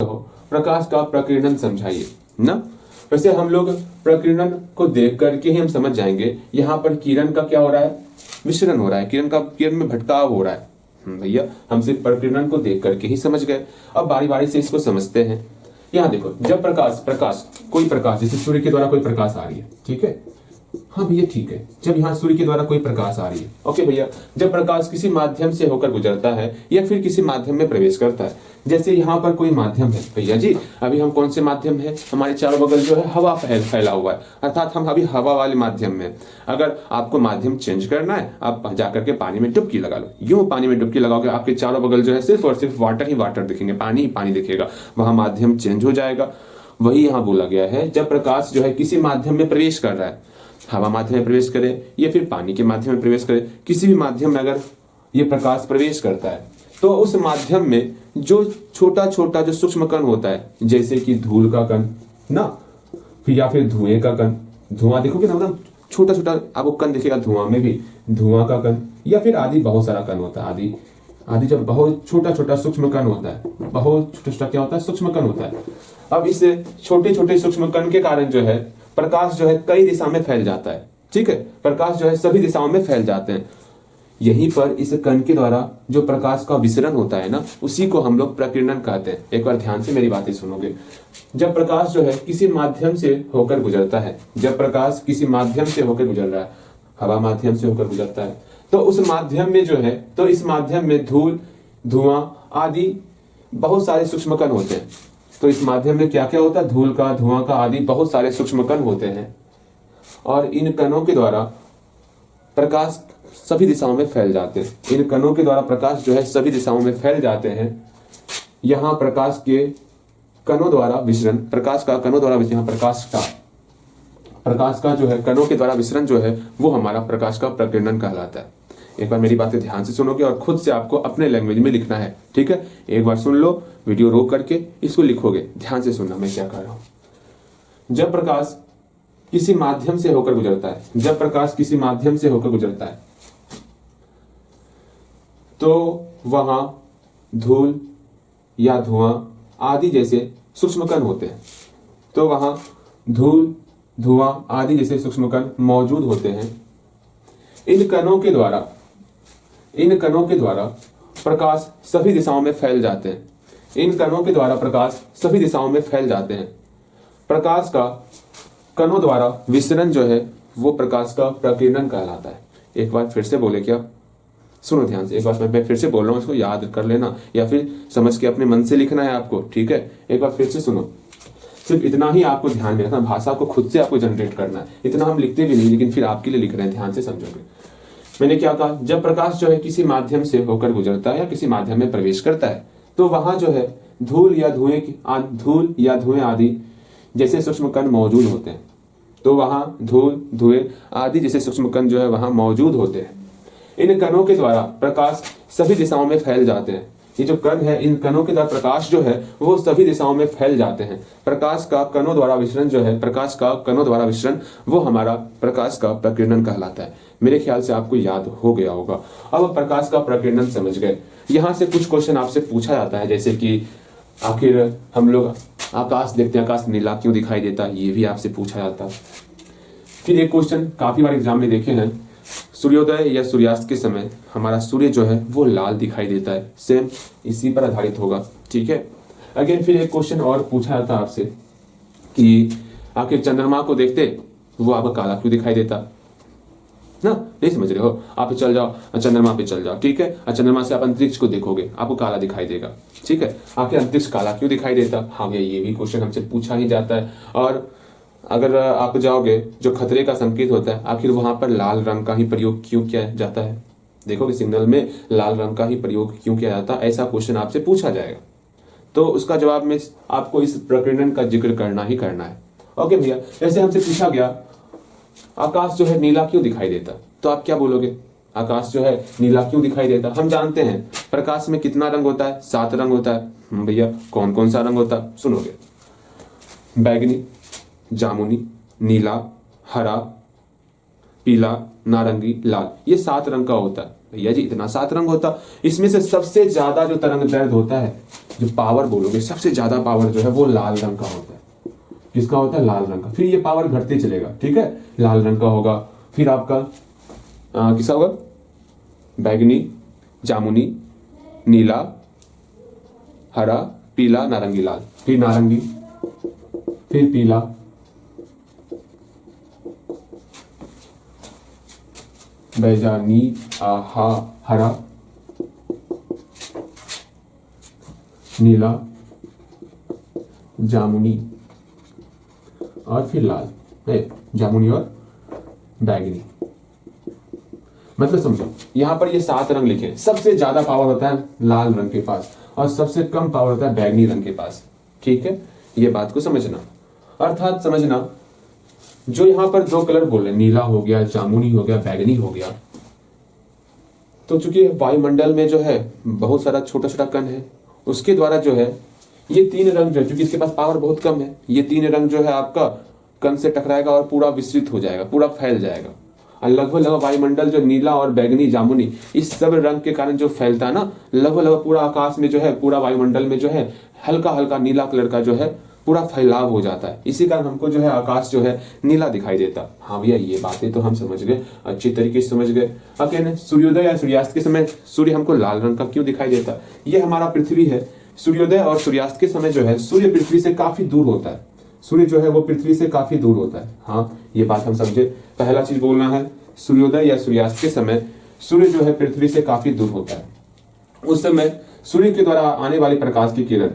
हो, प्रकाश का प्रकीर्णन समझाइए ना। वैसे हम लोग प्रकीर्णन को देख करके ही हम समझ जाएंगे यहाँ पर किरण का क्या हो रहा है, विसरण हो रहा है, किरण में भटकाव हो रहा है। भैया हम सिर्फ प्रकीर्णन को देख करके ही समझ गए। अब बारी बारी से इसको समझते हैं। यहाँ देखो, जब कोई प्रकाश जैसे सूर्य के द्वारा कोई प्रकाश आ रही है, ठीक है, हाँ भैया ठीक है, जब यहाँ सूर्य के द्वारा कोई प्रकाश आ रही है, ओके भैया, जब प्रकाश किसी माध्यम से होकर गुजरता है या फिर किसी माध्यम में प्रवेश करता है, जैसे यहाँ पर कोई माध्यम है भैया जी, अभी हम कौन से माध्यम है, हमारे चारों बगल जो है हवा फैला हुआ है, अर्थात हम अभी हवा वाले माध्यम में। अगर आपको माध्यम चेंज करना है, आप जाकर के पानी में डुबकी लगा लो, यूं पानी में डुबकी लगाओगे, आपके चारों बगल जो है सिर्फ और सिर्फ वाटर ही वाटर दिखेंगे, पानी ही पानी दिखेगा, वहां माध्यम चेंज हो जाएगा। वही यहाँ बोला गया है, जब प्रकाश जो है किसी माध्यम में प्रवेश कर रहा है, हवा माध्यम में प्रवेश करे या फिर पानी के माध्यम में प्रवेश करे, किसी भी माध्यम में अगर ये प्रकाश प्रवेश करता है तो उस माध्यम में जो छोटा छोटा जो सूक्ष्म कण होता है, जैसे कि धूल का कण ना, फिर या फिर धुएं का कण, धुआं देखोगे ना, मतलब छोटा छोटा आपको कण दिखेगा, धुआं में भी धुआं का कण, या फिर आदि बहुत सारा कण होता है, आदि जब बहुत छोटा छोटा सूक्ष्म कण होता है, बहुत छोटा छोटा क्या होता है, सूक्ष्म कण होता है। अब इस छोटे छोटे सूक्ष्म कण के कारण जो है प्रकाश जो है कई दिशा में फैल जाता है, ठीक है, प्रकाश जो है सभी दिशाओं में फैल जाते हैं। यहीं पर इस कण के द्वारा जो प्रकाश का विसरण होता है ना, उसी को हम लोग प्रकीर्णन कहते हैं। एक बार ध्यान से मेरी बातें सुनोगे। जब प्रकाश जो है किसी माध्यम से होकर गुजरता है, जब प्रकाश किसी माध्यम से होकर गुजर रहा है, हवा माध्यम से होकर गुजरता है, तो उस माध्यम में जो है, तो इस माध्यम में धूल, धुआं आदि बहुत सारे सूक्ष्म कण होते हैं। तो इस माध्यम में क्या क्या होता है, धूल का, धुआं का आदि बहुत सारे सूक्ष्म कण होते हैं, और इन कणों के द्वारा प्रकाश सभी दिशाओं में फैल जाते हैं। इन कणों के द्वारा प्रकाश जो है सभी दिशाओं में फैल जाते हैं। यहाँ प्रकाश के कणों द्वारा विसरण, प्रकाश का कणों द्वारा विसरण, प्रकाश का जो है कणों के द्वारा विसरण जो है वो हमारा प्रकाश का प्रकीर्णन कहलाता है। एक बार मेरी बातें ध्यान से सुनोगे और खुद से आपको अपने लैंग्वेज में लिखना है, ठीक है। एक बार सुन लो, वीडियो रोक करके इसको लिखोगे, ध्यान से सुनना मैं क्या कर रहा हूं। जब प्रकाश किसी माध्यम से होकर गुजरता है, जब प्रकाश किसी माध्यम से होकर गुजरता है, तो वहां धूल या धुआं आदि जैसे सूक्ष्म कण होते हैं, तो वहां धूल, धुआं आदि जैसे सूक्ष्म कण मौजूद होते हैं। इन कणों के द्वारा प्रकाश सभी दिशाओं में फैल जाते हैं। इन कणों के द्वारा प्रकाश सभी दिशाओं में फैल जाते हैं। प्रकाश का कणों द्वारा विसरण जो है वो प्रकाश का प्रकीर्णन कहलाता है। एक बार फिर से बोले क्या, सुनो ध्यान से, एक बार मैं फिर से बोल रहा हूं, इसको याद कर लेना या फिर समझ के अपने मन से लिखना है आपको, ठीक है। एक बार फिर से सुनो, सिर्फ इतना ही आपको ध्यान में रखना, भाषा को खुद से आपको जनरेट करना है। इतना हम लिखते भी नहीं, लेकिन फिर आपके लिए लिख रहे हैं, ध्यान से समझोगे। मैंने क्या कहा, जब प्रकाश जो है किसी माध्यम से होकर गुजरता है या किसी माध्यम में प्रवेश करता है, तो वहां जो है धूल या धुएं आदि जैसे सूक्ष्म कण मौजूद होते हैं। तो वहां धूल, धुएं आदि जैसे सूक्ष्म कण जो है वहां मौजूद होते हैं। इन कणों के द्वारा प्रकाश सभी दिशाओं में फैल जाते हैं। ये जो कण है, इन कणों के द्वारा प्रकाश जो है वो सभी दिशाओं में फैल जाते हैं। प्रकाश का कणों द्वारा विसरण जो है, प्रकाश का कणों द्वारा विसरण वो हमारा प्रकाश का प्रकीर्णन कहलाता है। मेरे ख्याल से आपको याद हो गया होगा। अब प्रकाश का प्रकीर्णन समझ गए। यहाँ से कुछ क्वेश्चन आपसे पूछा जाता है, जैसे कि आखिर हम लोग आकाश देखते हैं, आकाश नीला क्यों दिखाई देता है, ये भी आपसे पूछा जाता है। फिर एक क्वेश्चन काफी बार एग्जाम में देखे हैं, सूर्योदय या सूर्यास्त के समय हमारा सूर्य जो है वो लाल दिखाई देता है, सेम इसी पर आधारित होगा, ठीक है। अगेन फिर एक क्वेश्चन और पूछा जाता है आपसे कि आखिर चंद्रमा को देखते वो आपको काला क्यों दिखाई देता ना, नहीं समझ रहे हो, आप चल जाओ चंद्रमा पे चल जाओ, ठीक है। चंद्रमा से आप अंतरिक्ष को देखोगे, आपको काला दिखाई देगा, ठीक है। आखिर अंतरिक्ष काला क्यों दिखाई देता, हाँ भैया ये भी क्वेश्चन हमसे पूछा ही जाता है। और अगर आप जाओगे जो खतरे का संकेत होता है, आखिर वहां पर लाल रंग का ही प्रयोग क्यों किया जाता है, देखोगे सिग्नल में लाल रंग का ही प्रयोग क्यों किया जाता है, ऐसा क्वेश्चन आपसे पूछा जाएगा। तो उसका जवाब में आपको इस प्रकीर्णन का जिक्र करना ही करना है, ओके भैया। जैसे हमसे पूछा गया आकाश जो है नीला क्यों दिखाई देता, तो आप क्या बोलोगे, आकाश जो है नीला क्यों दिखाई देता। हम जानते हैं प्रकाश में कितना रंग होता है, 7 रंग होता है। भैया कौन कौन सा रंग होता है, सुनोगे, बैगनी, जामुनी, नीला, हरा, पीला, नारंगी, लाल, ये 7 रंग का होता है। भैया जी इतना 7 रंग होता। इसमें से सबसे ज्यादा जो तरंग दैर्ध्य होता है, जो पावर बोलोगे, सबसे ज्यादा पावर जो है वो लाल रंग का होता है। किसका होता है? लाल रंग का। फिर ये पावर घटते चलेगा, ठीक है, लाल रंग का होगा, फिर आपका किसका होगा? बैगनी, जामुनी, नीला, हरा, पीला, नारंगी, लाल, फिर नारंगी, फिर पीला, बैजानी, आहा, हरा, नीला, जामुनी और फिर लाल, जामुनी और बैगनी। मतलब समझो, यहां पर ये 7 रंग लिखे, सबसे ज्यादा पावर होता है लाल रंग के पास और सबसे कम पावर होता है बैगनी रंग के पास। ठीक है, ये बात को समझना। अर्थात समझना, जो यहां पर 2 कलर बोल रहे हैं, नीला हो गया, जामुनी हो गया, बैगनी हो गया, तो चूंकि वायुमंडल में जो है बहुत सारा छोटा छोटा कण है, उसके द्वारा जो है ये 3 रंग जो है, क्योंकि इसके पास पावर बहुत कम है, ये 3 रंग जो है आपका कण से टकराएगा और पूरा विस्तृत हो जाएगा, पूरा फैल जाएगा। और लगभग वायुमंडल जो नीला और बैगनी, जामुनी, इस सब रंग के कारण जो फैलता है ना, लगभग पूरा आकाश में जो है, पूरा वायुमंडल में जो है हल्का हल्का नीला कलर का जो है पूरा फैलाव हो जाता है। इसी कारण हमको जो है आकाश जो है नीला दिखाई देता। हाँ भैया, ये बातें तो हम समझ गए, अच्छी तरीके से समझ गए। अब कहने सूर्योदय या सूर्यास्त के समय सूर्य हमको लाल रंग का क्यों दिखाई देता? ये हमारा पृथ्वी है, सूर्योदय और सूर्यास्त के समय जो है सूर्य पृथ्वी से काफी दूर होता है। सूर्य जो है वो पृथ्वी से काफी दूर होता है। हाँ, ये बात हम समझे। पहला चीज बोलना है, सूर्योदय या सूर्यास्त के समय सूर्य जो है पृथ्वी से काफी दूर होता है। उस समय सूर्य के द्वारा आने वाली प्रकाश की किरण,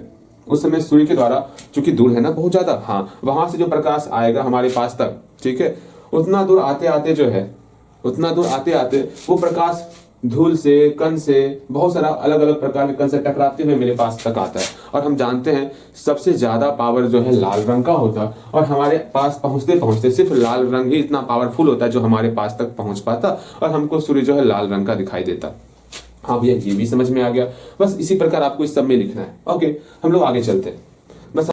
उस समय सूर्य के द्वारा, चूंकि दूर है ना बहुत ज्यादा, हाँ, वहां से जो प्रकाश आएगा हमारे पास तक, ठीक है, उतना दूर आते आते जो है, उतना दूर आते आते वो प्रकाश धूल से, कण से, बहुत सारा अलग अलग प्रकार के कण से टकराते हुए मेरे पास तक आता है। और हम जानते हैं सबसे ज्यादा पावर जो है लाल रंग का होता है, और हमारे पास पहुंचते पहुंचते सिर्फ लाल रंग ही इतना पावरफुल होता है जो हमारे पास तक पहुंच पाता, और हमको सूर्य जो है लाल रंग का दिखाई देता। हाँ भैया, ये भी समझ में आ गया। बस इसी प्रकार आपको इस सब में लिखना है। ओके, हम लोग आगे चलते हैं।